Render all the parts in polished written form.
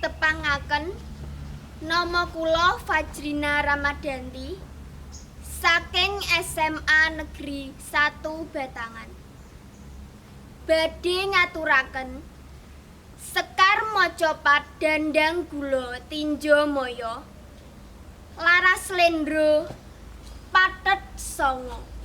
Tepangaken nama kula Fajrina Ramadhanti saking SMA Negeri 1 Batangan. Badhe ngaturaken Sekar Macapat Dandang Gula Tinja Maya Laras Slendro Pathet Sanga.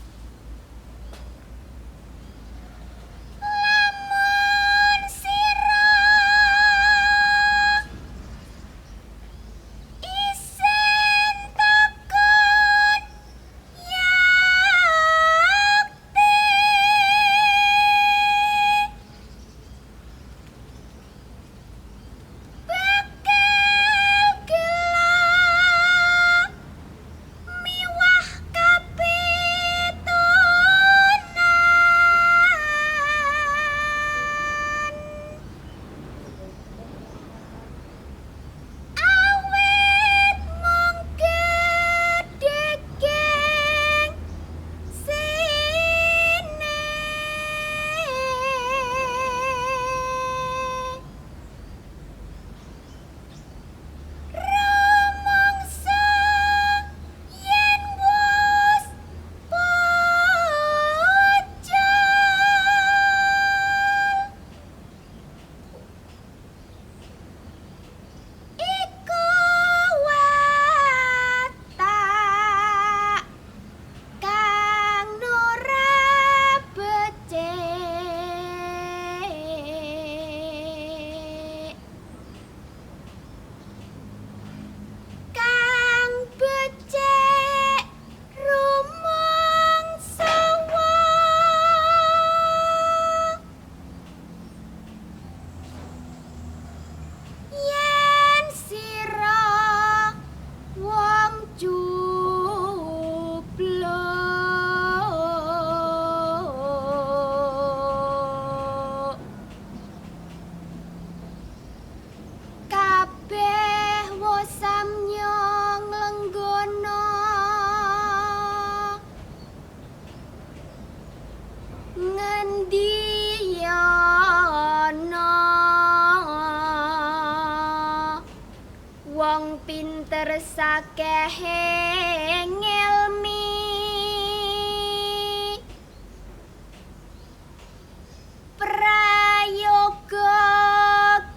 Wong pinter sakehing ngelmi prayoga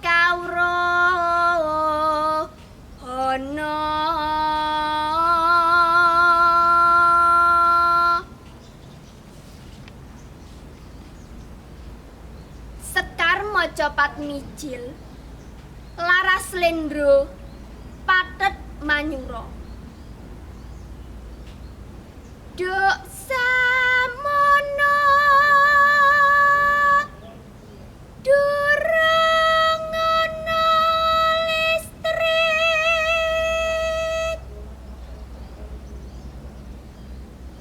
kawruhana Sekar Macapat mijil Laras Slendro Pathet Manyura. Duk samono durung ana listrik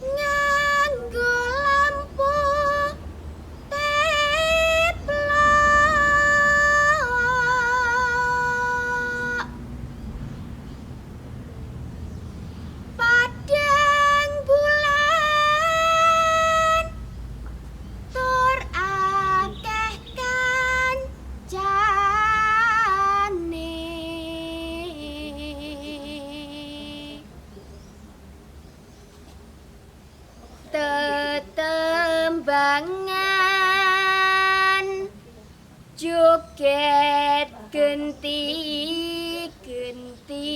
nganggo lampu teplok padang bulan tur akeh kancane tetembangan joget genti-genti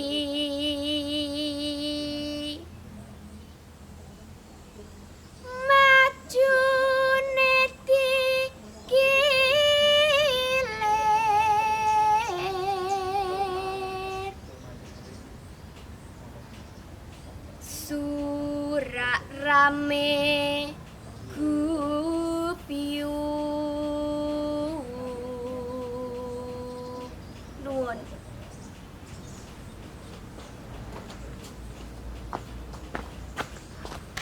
majune dikilir surak rame